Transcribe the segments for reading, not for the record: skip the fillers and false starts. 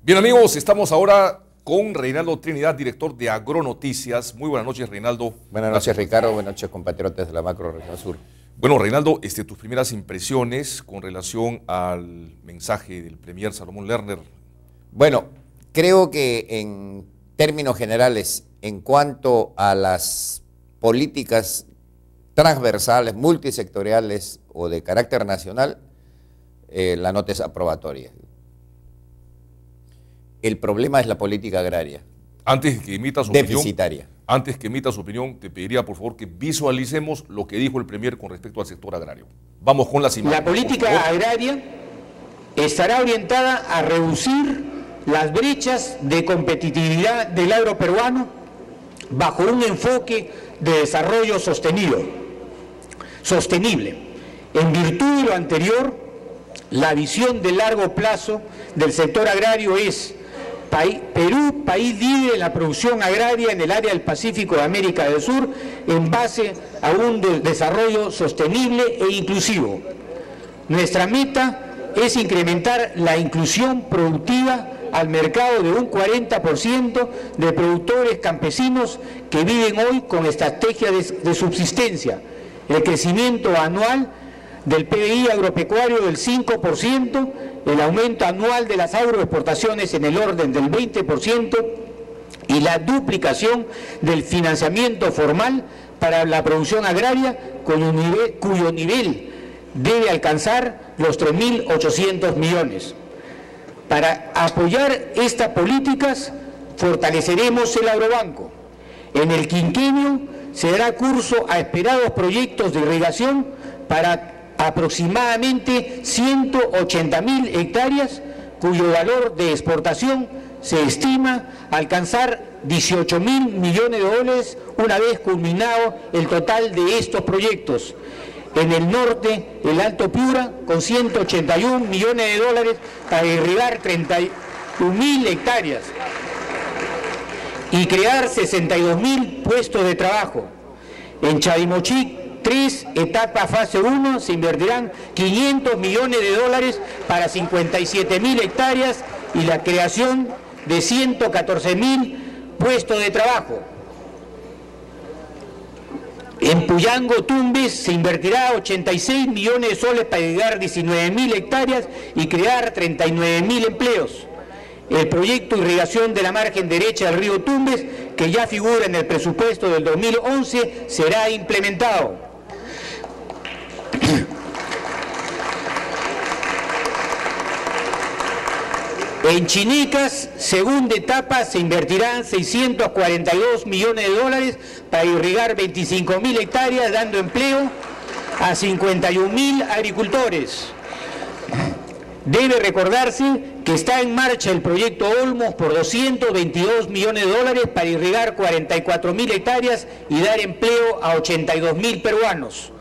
Bien amigos, estamos ahora con Reinaldo Trinidad, director de Agronoticias. Muy buenas noches, Reinaldo. Buenas noches, Ricardo. Buenas noches, compatriotas de la Macro Región Sur. Bueno, Reinaldo, tus primeras impresiones con relación al mensaje del Premier Salomón Lerner. Bueno, creo que en términos generales, en cuanto a las políticas transversales, multisectoriales o de carácter nacional, la nota es aprobatoria. El problema es la política agraria. Antes que emitas deficitaria. Antes que emitas su opinión, te pediría por favor que visualicemos lo que dijo el Premier con respecto al sector agrario. Vamos con las imágenes. La política agraria estará orientada a reducir las brechas de competitividad del agro peruano bajo un enfoque de desarrollo sostenible. En virtud de lo anterior, la visión de largo plazo del sector agrario es Perú, país líder en la producción agraria en el área del Pacífico de América del Sur, en base a un desarrollo sostenible e inclusivo. Nuestra meta es incrementar la inclusión productiva al mercado de un 40% de productores campesinos que viven hoy con estrategias de subsistencia, el crecimiento anual del PBI agropecuario del 5%, el aumento anual de las agroexportaciones en el orden del 20% y la duplicación del financiamiento formal para la producción agraria, cuyo nivel debe alcanzar los 3.800 millones. Para apoyar estas políticas, fortaleceremos el agrobanco. En el quinquenio se dará curso a esperados proyectos de irrigación para aproximadamente 180.000 hectáreas, cuyo valor de exportación se estima alcanzar 18.000 millones de dólares una vez culminado el total de estos proyectos. En el norte, el Alto Piura, con 181 millones de dólares para irrigar 31.000 hectáreas y crear 62.000 puestos de trabajo. En Chavimochic, 3 etapas fase 1, se invertirán 500 millones de dólares para 57.000 hectáreas y la creación de 114.000 puestos de trabajo. En Puyango, Tumbes, se invertirá 86 millones de soles para irrigar 19.000 hectáreas y crear 39.000 empleos. El proyecto de irrigación de la margen derecha del río Tumbes, que ya figura en el presupuesto del 2011, será implementado. En Chinecas, segunda etapa, se invertirán 642 millones de dólares para irrigar 25.000 hectáreas, dando empleo a 51.000 agricultores. Debe recordarse que está en marcha el proyecto Olmos por 222 millones de dólares para irrigar 44.000 hectáreas y dar empleo a 82.000 peruanos.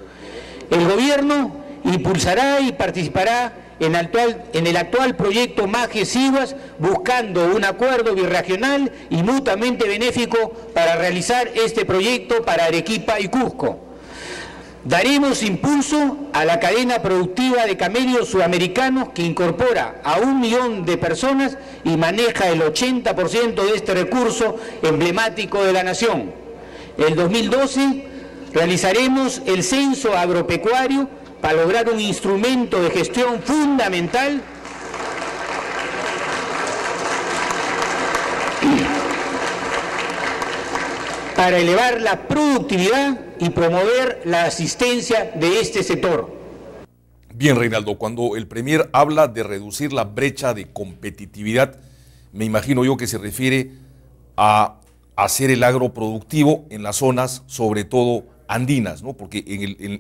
El gobierno impulsará y participará en el actual proyecto Maje-Siguas, buscando un acuerdo birregional y mutuamente benéfico para realizar este proyecto para Arequipa y Cusco. Daremos impulso a la cadena productiva de camellos sudamericanos, que incorpora a 1 millón de personas y maneja el 80% de este recurso emblemático de la nación. En 2012 realizaremos el censo agropecuario para lograr un instrumento de gestión fundamental para elevar la productividad y promover la asistencia de este sector. Bien, Reinaldo, cuando el Premier habla de reducir la brecha de competitividad, me imagino yo que se refiere a hacer el agro productivo en las zonas, sobre todo andinas, ¿no? Porque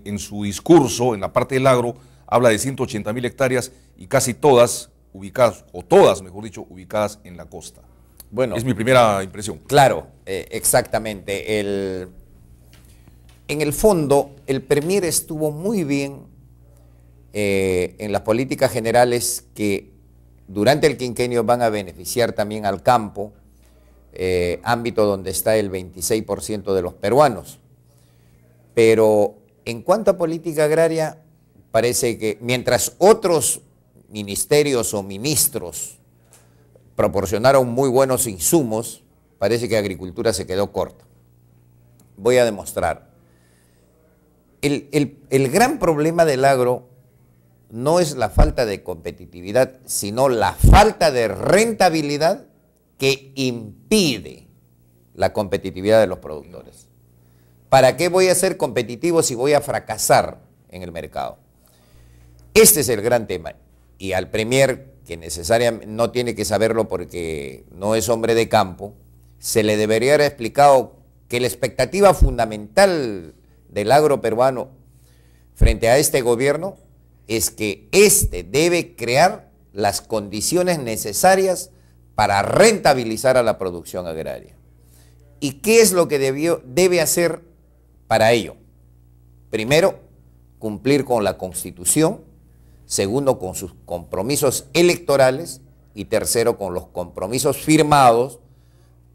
en su discurso, en la parte del agro, habla de 180.000 hectáreas y casi todas ubicadas, o todas, mejor dicho, ubicadas en la costa. Bueno, es mi primera impresión. Claro, exactamente. En el fondo, el Premier estuvo muy bien en las políticas generales que durante el quinquenio van a beneficiar también al campo, ámbito donde está el 26% de los peruanos. Pero en cuanto a política agraria, parece que mientras otros ministerios o ministros proporcionaron muy buenos insumos, parece que agricultura se quedó corta. Voy a demostrar. El gran problema del agro no es la falta de competitividad, sino la falta de rentabilidad que impide la competitividad de los productores. ¿Para qué voy a ser competitivo si voy a fracasar en el mercado? Este es el gran tema. Y al Premier, que necesariamente no tiene que saberlo porque no es hombre de campo, se le debería haber explicado que la expectativa fundamental del agro peruano frente a este gobierno es que éste debe crear las condiciones necesarias para rentabilizar a la producción agraria. ¿Y qué es lo que debe hacer para ello? Primero, cumplir con la Constitución. Segundo, con sus compromisos electorales. Y tercero, con los compromisos firmados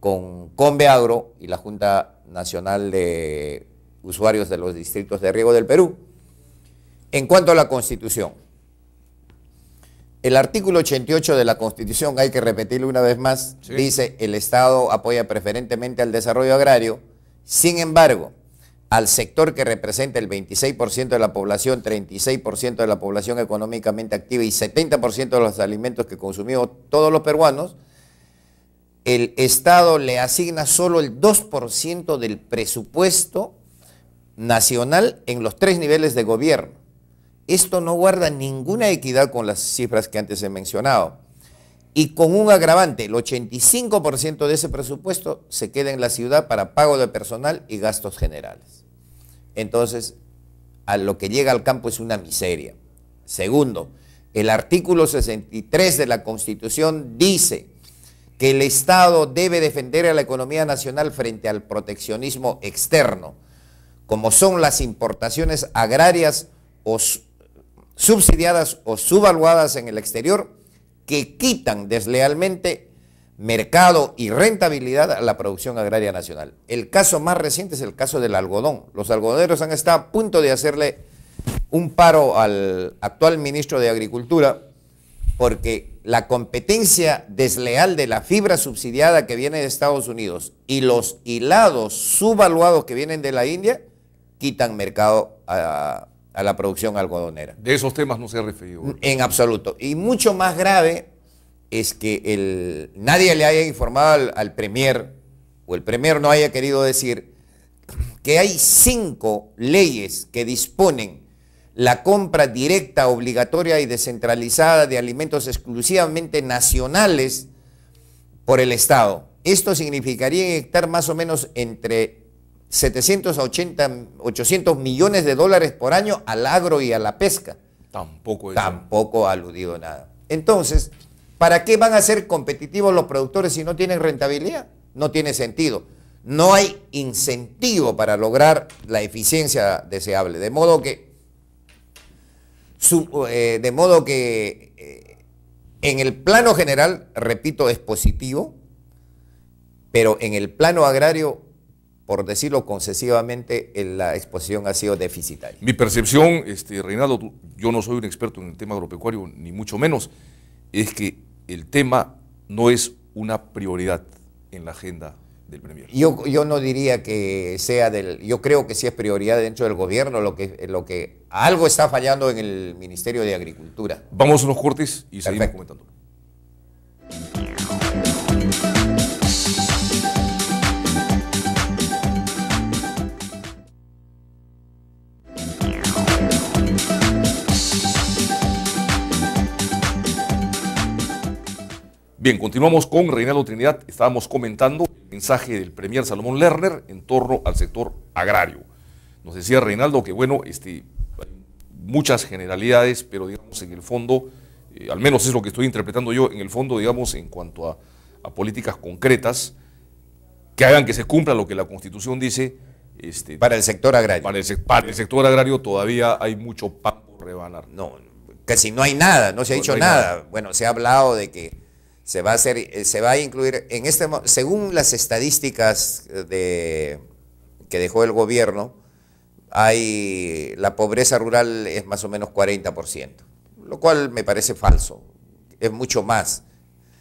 con Conveagro y la Junta Nacional de Usuarios de los Distritos de Riego del Perú. En cuanto a la Constitución, el artículo 88 de la Constitución, hay que repetirlo una vez más, sí, dice: el Estado apoya preferentemente al desarrollo agrario. Sin embargo, al sector que representa el 26% de la población, 36% de la población económicamente activa y 70% de los alimentos que consumimos todos los peruanos, el Estado le asigna solo el 2% del presupuesto nacional en los 3 niveles de gobierno. Esto no guarda ninguna equidad con las cifras que antes he mencionado. Y con un agravante, el 85% de ese presupuesto se queda en la ciudad para pago de personal y gastos generales. Entonces, a lo que llega al campo es una miseria. Segundo, el artículo 63 de la Constitución dice que el Estado debe defender a la economía nacional frente al proteccionismo externo, como son las importaciones agrarias o subsidiadas o subvaluadas en el exterior, que quitan deslealmente mercado y rentabilidad a la producción agraria nacional. El caso más reciente es el caso del algodón. Los algodoneros han estado a punto de hacerle un paro al actual ministro de Agricultura, porque la competencia desleal de la fibra subsidiada que viene de Estados Unidos y los hilados subvaluados que vienen de la India quitan mercado a la producción algodonera. De esos temas no se ha referido. En absoluto. Y mucho más grave es que nadie le haya informado al Premier, o el Premier no haya querido decir que hay 5 leyes que disponen la compra directa, obligatoria y descentralizada de alimentos exclusivamente nacionales por el Estado. Esto significaría inyectar más o menos entre 700 a 800 millones de dólares por año al agro y a la pesca. Tampoco ha aludido nada. Entonces, ¿para qué van a ser competitivos los productores si no tienen rentabilidad? No tiene sentido. No hay incentivo para lograr la eficiencia deseable. De modo que en el plano general, repito, es positivo, pero en el plano agrario, por decirlo concesivamente, la exposición ha sido deficitaria. Mi percepción, Reinaldo, yo no soy un experto en el tema agropecuario, ni mucho menos, es que el tema no es una prioridad en la agenda del Premier. Yo no diría que sea yo creo que sí es prioridad dentro del gobierno, lo que algo está fallando en el Ministerio de Agricultura. Vamos a unos cortes y seguimos comentando. Bien, continuamos con Reinaldo Trinidad. Estábamos comentando el mensaje del Premier Salomón Lerner en torno al sector agrario. Nos decía Reinaldo que, bueno, hay muchas generalidades, pero digamos en el fondo, al menos es lo que estoy interpretando yo, en el fondo, digamos, en cuanto a políticas concretas que hagan que se cumpla lo que la Constitución dice. Para el sector agrario. Para el sector agrario todavía hay mucho pan por rebanar. No, casi no hay nada, no se ha dicho nada. Bueno, se ha hablado de que se va a incluir según las estadísticas que dejó el gobierno, la pobreza rural es más o menos 40%, lo cual me parece falso, es mucho más.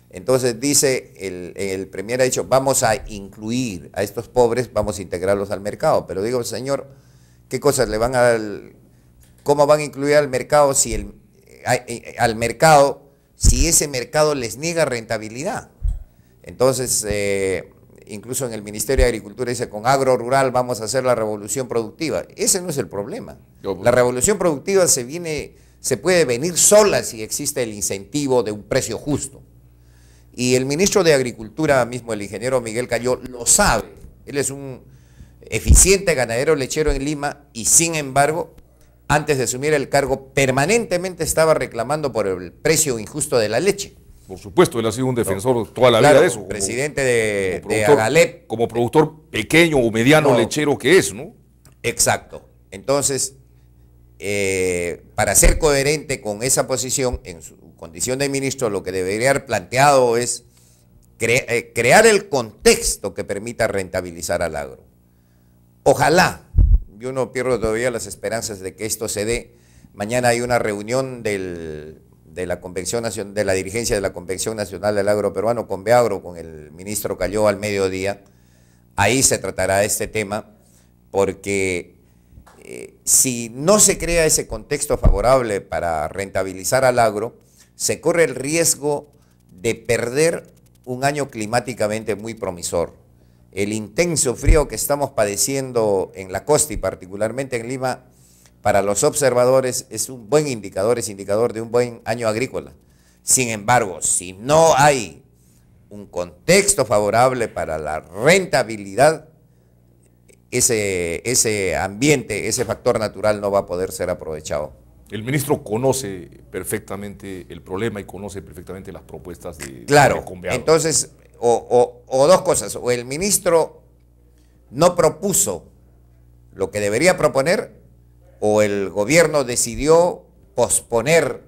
Entonces dice, el premier ha dicho, vamos a incluir a estos pobres, vamos a integrarlos al mercado. Pero digo, señor, ¿qué cosas le van a dar? ¿Cómo van a incluir al mercado si si ese mercado les niega rentabilidad? Entonces, incluso en el Ministerio de Agricultura dice, con agro rural vamos a hacer la revolución productiva. Ese no es el problema. La revolución productiva se puede venir sola si existe el incentivo de un precio justo. Y el ministro de Agricultura mismo, el ingeniero Miguel Cayó, lo sabe. Él es un eficiente ganadero lechero en Lima y, sin embargo, antes de asumir el cargo, permanentemente estaba reclamando por el precio injusto de la leche. Por supuesto, él ha sido un defensor toda la vida de eso. Presidente de Agalep. Como productor pequeño o mediano lechero que es, ¿no? Exacto. Entonces, para ser coherente con esa posición, en su condición de ministro, lo que debería haber planteado es crear el contexto que permita rentabilizar al agro. Ojalá, yo no pierdo todavía las esperanzas de que esto se dé. Mañana hay una reunión de la Convención Nacional, de la dirigencia de la Convención Nacional del Agro Peruano, Conveagro, con el ministro Cayó al mediodía. Ahí se tratará este tema, porque si no se crea ese contexto favorable para rentabilizar al agro, se corre el riesgo de perder un año climáticamente muy promisor. El intenso frío que estamos padeciendo en la costa y particularmente en Lima, para los observadores es un buen indicador, es indicador de un buen año agrícola. Sin embargo, si no hay un contexto favorable para la rentabilidad, ese ambiente, ese factor natural no va a poder ser aprovechado. El ministro conoce perfectamente el problema y conoce perfectamente las propuestas de Conveagro. Entonces, o dos cosas, o el ministro no propuso lo que debería proponer, o el gobierno decidió posponer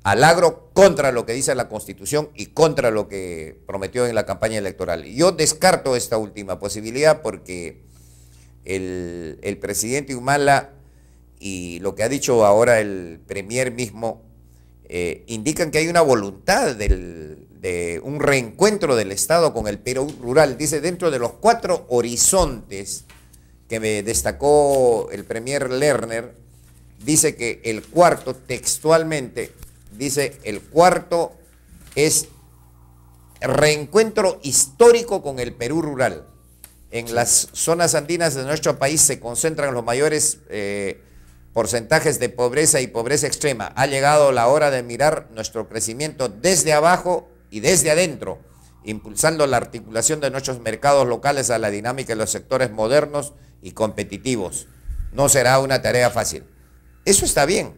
al agro contra lo que dice la Constitución y contra lo que prometió en la campaña electoral. Y yo descarto esta última posibilidad porque el presidente Humala y lo que ha dicho ahora el premier mismo indican que hay una voluntad de un reencuentro del Estado con el Perú rural. Dice, dentro de los 4 horizontes que me destacó el premier Lerner, dice que el cuarto, textualmente, dice, el cuarto es reencuentro histórico con el Perú rural. En las zonas andinas de nuestro país se concentran los mayores porcentajes de pobreza y pobreza extrema. Ha llegado la hora de mirar nuestro crecimiento desde abajo y desde adentro, impulsando la articulación de nuestros mercados locales a la dinámica de los sectores modernos y competitivos. No será una tarea fácil. Eso está bien,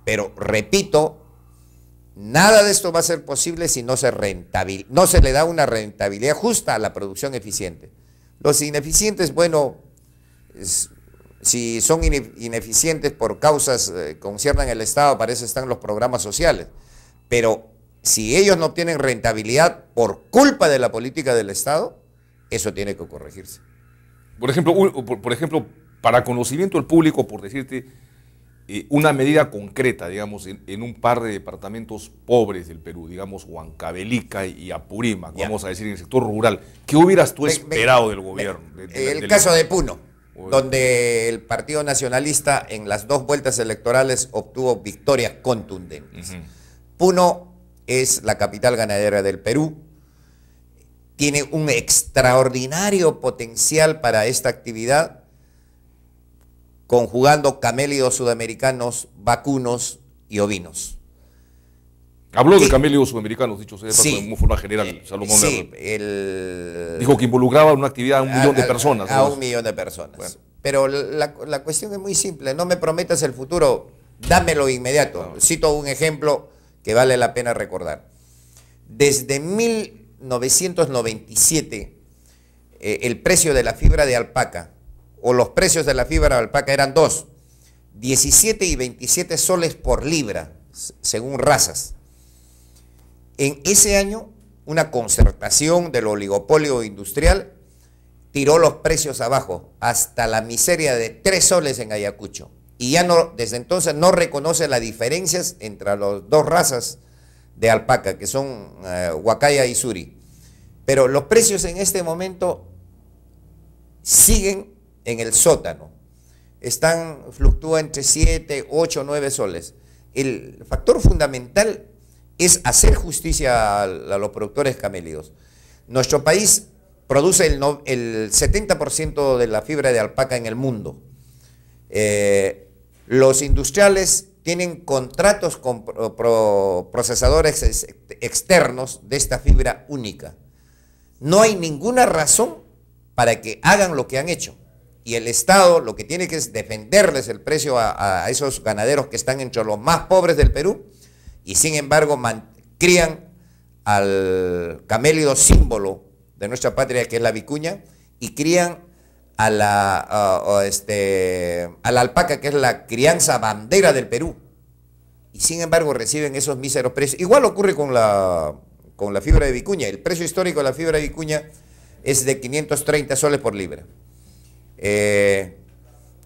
pero repito, nada de esto va a ser posible si no se le da una rentabilidad justa a la producción eficiente. Los ineficientes, bueno, si son ineficientes por causas que conciernan el Estado, para eso están los programas sociales. Pero si ellos no obtienen rentabilidad por culpa de la política del Estado, eso tiene que corregirse. Por ejemplo, para conocimiento del público, por decirte, una medida concreta, digamos, en un par de departamentos pobres del Perú, digamos, Huancavelica y Apurímac, vamos a decir, en el sector rural, ¿qué hubieras tú esperado del gobierno? El caso de Puno, donde el Partido Nacionalista en las 2 vueltas electorales obtuvo victorias contundentes. Puno es la capital ganadera del Perú, tiene un extraordinario potencial para esta actividad, conjugando camélidos sudamericanos, vacunos y ovinos. Habló de camélidos sudamericanos, dicho sea en forma general, Salomón. Sí, dijo que involucraba una actividad a 1 millón de personas. A 1 millón de personas. Bueno. Pero la cuestión es muy simple, no me prometas el futuro, dámelo inmediato. Claro. Cito un ejemplo que vale la pena recordar. Desde 1997, el precio de la fibra de alpaca, o los precios de la fibra de alpaca eran 2, 17 y 27 soles por libra, según razas. En ese año, una concertación del oligopolio industrial tiró los precios abajo, hasta la miseria de 3 soles en Ayacucho. Y ya no, desde entonces no reconoce las diferencias entre las 2 razas de alpaca, que son Huacaya y Suri. Pero los precios en este momento siguen en el sótano. Fluctúan entre 7, 8, 9 soles. El factor fundamental es hacer justicia a los productores camélidos. Nuestro país produce el 70% de la fibra de alpaca en el mundo. Los industriales tienen contratos con procesadores externos de esta fibra única. No hay ninguna razón para que hagan lo que han hecho. Y el Estado lo que tiene que es defenderles el precio a esos ganaderos que están entre los más pobres del Perú y sin embargo crían al camélido símbolo de nuestra patria, que es la vicuña, y crían a la alpaca, que es la crianza bandera del Perú. Y sin embargo reciben esos míseros precios. Igual ocurre con la fibra de vicuña. El precio histórico de la fibra de vicuña es de 530 soles por libra.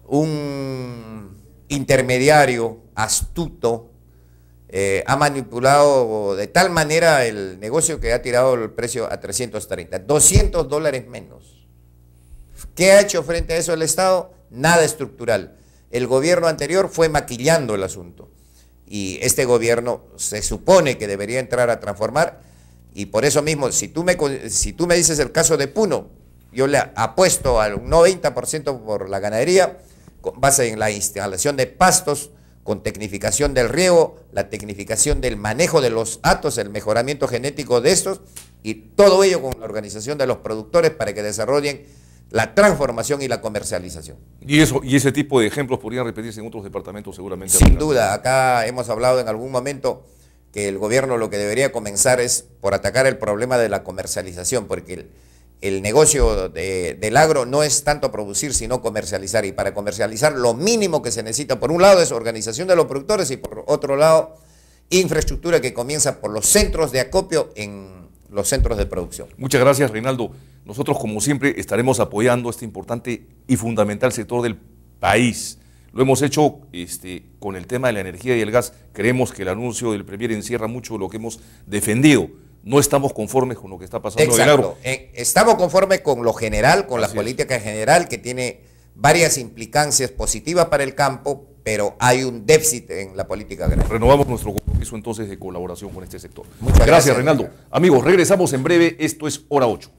Un intermediario astuto ha manipulado de tal manera el negocio que ha tirado el precio a 330, $200 menos. ¿Qué ha hecho frente a eso el Estado? Nada estructural. El gobierno anterior fue maquillando el asunto y este gobierno se supone que debería entrar a transformar, y por eso mismo, si tú me dices el caso de Puno, yo le apuesto al 90% por la ganadería, con base en la instalación de pastos, con tecnificación del riego, la tecnificación del manejo de los hatos, el mejoramiento genético de estos, y todo ello con la organización de los productores para que desarrollen la transformación y la comercialización. Y ese tipo de ejemplos podrían repetirse en otros departamentos seguramente. Sin duda, acá hemos hablado en algún momento que el gobierno lo que debería comenzar es por atacar el problema de la comercialización, porque el negocio del agro no es tanto producir, sino comercializar. Y para comercializar lo mínimo que se necesita, por un lado, es organización de los productores y por otro lado, infraestructura que comienza por los centros de acopio en los centros de producción. Muchas gracias, Reinaldo. Nosotros, como siempre, estaremos apoyando este importante y fundamental sector del país. Lo hemos hecho con el tema de la energía y el gas. Creemos que el anuncio del Premier encierra mucho de lo que hemos defendido. No estamos conformes con lo que está pasando en el agro. Estamos conformes con lo general, con la política general, que tiene varias implicancias positivas para el campo, pero hay un déficit en la política agraria. Renovamos nuestro compromiso entonces de colaboración con este sector. Muchas gracias, Reinaldo. Amigos, regresamos en breve. Esto es Hora 8.